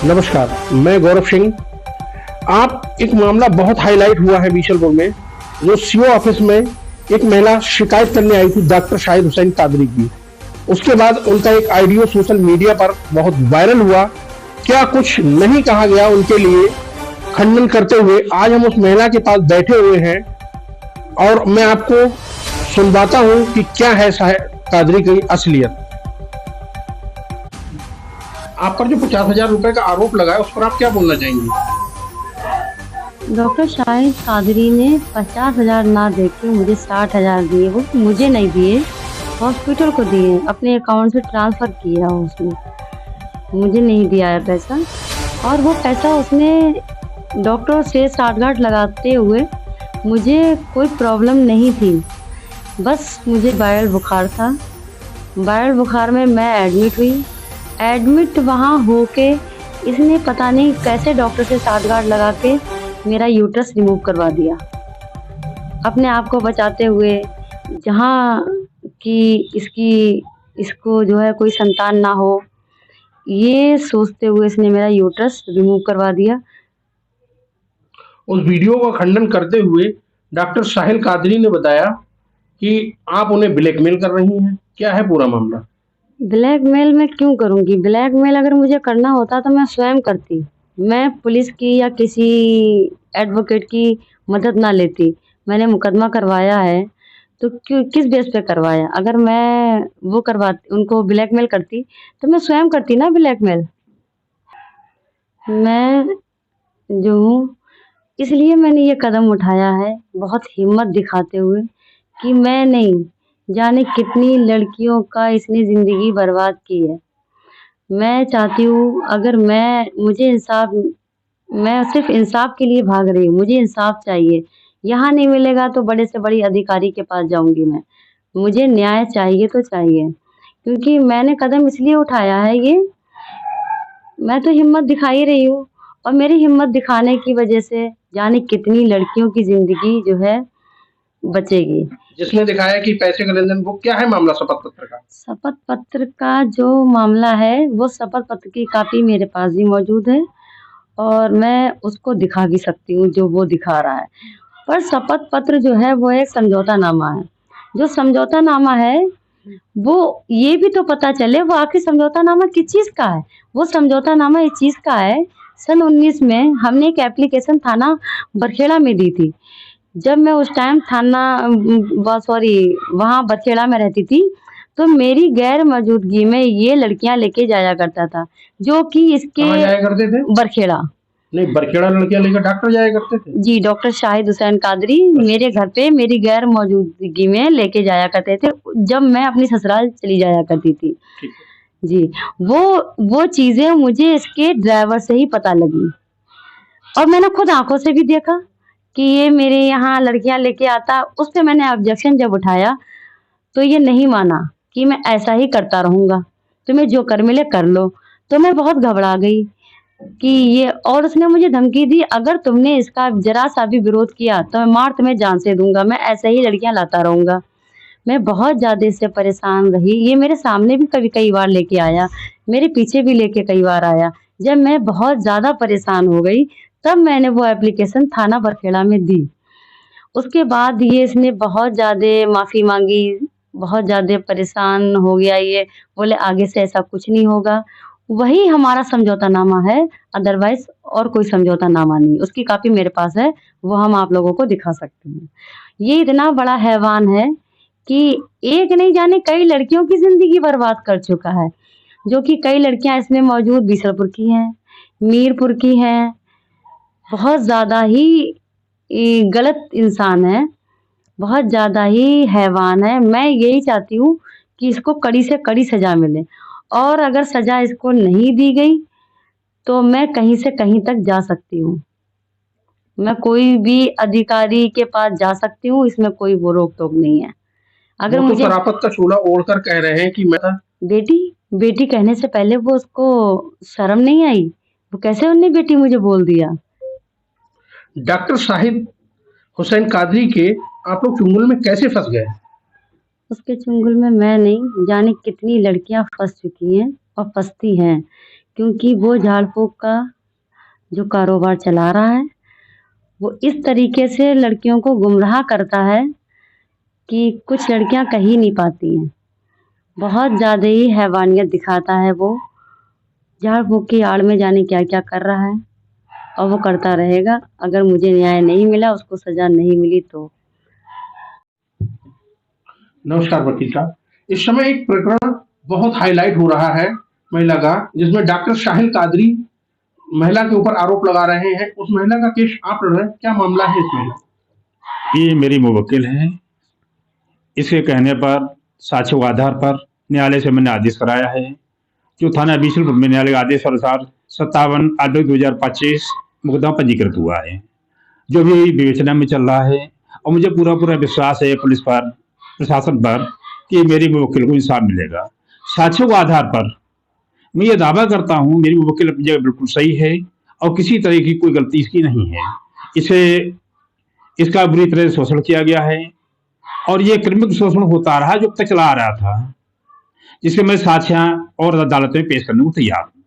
नमस्कार, मैं गौरव सिंह। आप एक मामला बहुत हाईलाइट हुआ है बीसलपुर में, जो सीओ ऑफिस में एक महिला शिकायत करने आई थी डॉक्टर शाहिद हुसैन कादरी की। उसके बाद उनका एक ऑडियो सोशल मीडिया पर बहुत वायरल हुआ। क्या कुछ नहीं कहा गया उनके लिए खंडन करते हुए आज हम उस महिला के पास बैठे हुए हैं और मैं आपको सुनवाता हूं कि क्या है शाहिद कादरी की असलियत। आप पर जो 50,000 रुपए का आरोप लगा है उस पर आप क्या बोलना चाहेंगे? डॉक्टर शाहिद कादरी ने 50,000 ना देके मुझे 60,000 दिए। वो मुझे नहीं दिए, हॉस्पिटल को दिए, अपने अकाउंट से ट्रांसफ़र किया उसने, मुझे नहीं दिया है पैसा। और वो पैसा उसने डॉक्टर से साठगांठ लगाते हुए, मुझे कोई प्रॉब्लम नहीं थी, बस मुझे वायरल बुखार था। वायरल बुखार में मैं एडमिट हुई। एडमिट वहाँ होके इसने पता नहीं कैसे डॉक्टर से साठगांठ लगा के मेरा यूट्रस रिमूव करवा दिया, अपने आप को बचाते हुए। जहाँ कि इसको जो है कोई संतान ना हो, ये सोचते हुए इसने मेरा यूट्रस रिमूव करवा दिया। उस वीडियो का खंडन करते हुए डॉक्टर शाहिद कादरी ने बताया कि आप उन्हें ब्लैकमेल कर रही हैं। क्या है पूरा मामला? ब्लैकमेल मैं क्यों करूँगी? ब्लैकमेल अगर मुझे करना होता तो मैं स्वयं करती। मैं पुलिस की या किसी एडवोकेट की मदद ना लेती। मैंने मुकदमा करवाया है तो क्यों, किस बेस पे करवाया? अगर मैं वो करवाती, उनको ब्लैकमेल करती तो मैं स्वयं करती ना ब्लैकमेल। मैं जो हूँ, इसलिए मैंने ये कदम उठाया है बहुत हिम्मत दिखाते हुए कि मैं नहीं, जाने कितनी लड़कियों का इसने ज़िंदगी बर्बाद की है। मैं चाहती हूँ, अगर मैं सिर्फ इंसाफ के लिए भाग रही हूँ, मुझे इंसाफ चाहिए। यहाँ नहीं मिलेगा तो बड़े से बड़ी अधिकारी के पास जाऊँगी मैं। मुझे न्याय चाहिए तो चाहिए, क्योंकि मैंने कदम इसलिए उठाया है ये, मैं तो हिम्मत दिखा ही रही हूँ और मेरी हिम्मत दिखाने की वजह से जाने कितनी लड़कियों की ज़िंदगी जो है बचेगी। जिसने दिखाया कि पैसे का लेन-देन, वो क्या है मामला शपथ पत्र का? शपथ पत्र का जो मामला है, वो शपथ पत्र की कॉपी मेरे पास भी मौजूद है और मैं उसको दिखा भी सकती हूँ जो वो दिखा रहा है। पर शपथ पत्र जो है वो एक समझौतानामा है। जो समझौतानामा है, वो ये भी तो पता चले वो आखिर समझौतानामा किस चीज़ का है। वो समझौतानामा इस चीज़ का है, सन 19 में हमने एक एप्लीकेशन थाना बरखेड़ा में दी थी। जब मैं उस टाइम वहाँ बरखेड़ा में रहती थी, तो मेरी गैर मौजूदगी में ये लड़कियां लेके जाया करता था, जो कि इसके कहाँ जाया करते थे? बरखेड़ा। नहीं, बरखेड़ा लड़कियां लेकर डॉक्टर जाया करते थे? जी, डॉक्टर शाहिद हुसैन कादरी मेरे घर पे मेरी गैर मौजूदगी में लेके जाया करते थे, जब मैं अपनी ससुराल चली जाया करती थी। ठीक है। जी, वो चीज़ें मुझे इसके ड्राइवर से ही पता लगी और मैंने खुद आँखों से भी देखा कि ये मेरे यहाँ लड़कियाँ लेके आता। उस पे मैंने ऑब्जेक्शन जब उठाया तो ये नहीं माना कि मैं ऐसा ही करता रहूँगा, तुम्हें जो कर मिले कर लो। तो मैं बहुत घबरा गई कि ये, और उसने मुझे धमकी दी, अगर तुमने इसका ज़रा-सा भी विरोध किया तो मैं मार तुम्हें जान से दूँगा, मैं ऐसे ही लड़कियाँ लाता रहूँगा। मैं बहुत ज़्यादा इससे परेशान रही। ये मेरे सामने भी कई बार लेके आया, मेरे पीछे भी लेके कई बार आया। जब मैं बहुत ज़्यादा परेशान हो गई, तब मैंने वो एप्लीकेशन थाना बरखेड़ा में दी। उसके बाद ये इसने बहुत ज़्यादा माफ़ी माँगी, बहुत ज़्यादा परेशान हो गया ये, बोले आगे से ऐसा कुछ नहीं होगा। वही हमारा समझौतानामा है, अदरवाइज़ और कोई समझौतानामा नहीं। उसकी कॉपी मेरे पास है, वो हम आप लोगों को दिखा सकते हैं। ये इतना बड़ा हैवान है कि एक नहीं जाने कई लड़कियों की ज़िंदगी बर्बाद कर चुका है, जो कि कई लड़कियाँ इसमें मौजूद बीसलपुर की हैं, मीरपुर की हैं। बहुत ज़्यादा ही गलत इंसान है, बहुत ज़्यादा ही हैवान है। मैं यही चाहती हूँ कि इसको कड़ी से कड़ी सज़ा मिले और अगर सज़ा इसको नहीं दी गई, तो मैं कहीं से कहीं तक जा सकती हूँ। मैं कोई भी अधिकारी के पास जा सकती हूँ, इसमें कोई वो रोक-टोक नहीं है। अगर वो तो मुझे शराफत का चूड़ा ओढ़कर कह रहे हैं कि मैं बेटी, बेटी कहने से पहले वो उसको शर्म नहीं आई? वो कैसे उन्होंने बेटी मुझे बोल दिया? डॉक्टर शाहिद हुसैन कादरी के आप लोग चुंगल में कैसे फंस गए? उसके चुंगल में मैं नहीं, जाने कितनी लड़कियां फंस चुकी हैं और फंसती हैं, क्योंकि वो झाड़ फूक का जो कारोबार चला रहा है वो इस तरीके से लड़कियों को गुमराह करता है कि कुछ लड़कियां कह ही नहीं पाती हैं। बहुत ज़्यादा ही हैवानियत दिखाता है वो। झाड़ फूक की आड़ में जाने क्या क्या कर रहा है और वो करता रहेगा। अगर मुझे न्याय नहीं मिला, उसको सजा नहीं मिली तो। नमस्कार वकील साहब, इस समय एक प्रकरण बहुत हाईलाइट हो रहा है महिला का, जिसमें डॉक्टर शाहिल कादरी महिला के ऊपर आरोप लगा रहे हैं। उस महिला का केस आप लड़ रहे हैं, क्या मामला है इसमें? ये मेरी मुवक्किल है। इसके कहने पर साक्ष्यों के आधार पर न्यायालय से मैंने आदेश कराया है, जो थाना बीसलपुर में न्यायालय के आदेश अनुसार 57/8/2025 मुकदमा पंजीकृत हुआ है, जो भी विवेचना में चल रहा है। और मुझे पूरा पूरा विश्वास है पुलिस पर, प्रशासन पर, कि मेरी मुवक्किल को इंसाफ मिलेगा। साक्ष्यों के आधार पर मैं ये दावा करता हूँ मेरी मुवक्किल अपनी जगह बिल्कुल सही है और किसी तरह की कोई गलती इसकी नहीं है। इसे इसका बुरी तरह से शोषण किया गया है और ये क्रमिक शोषण होता रहा जो अब तक चला आ रहा था, जिसके मैं साक्ष्य और अदालत में पेश करने को तैयार हूँ।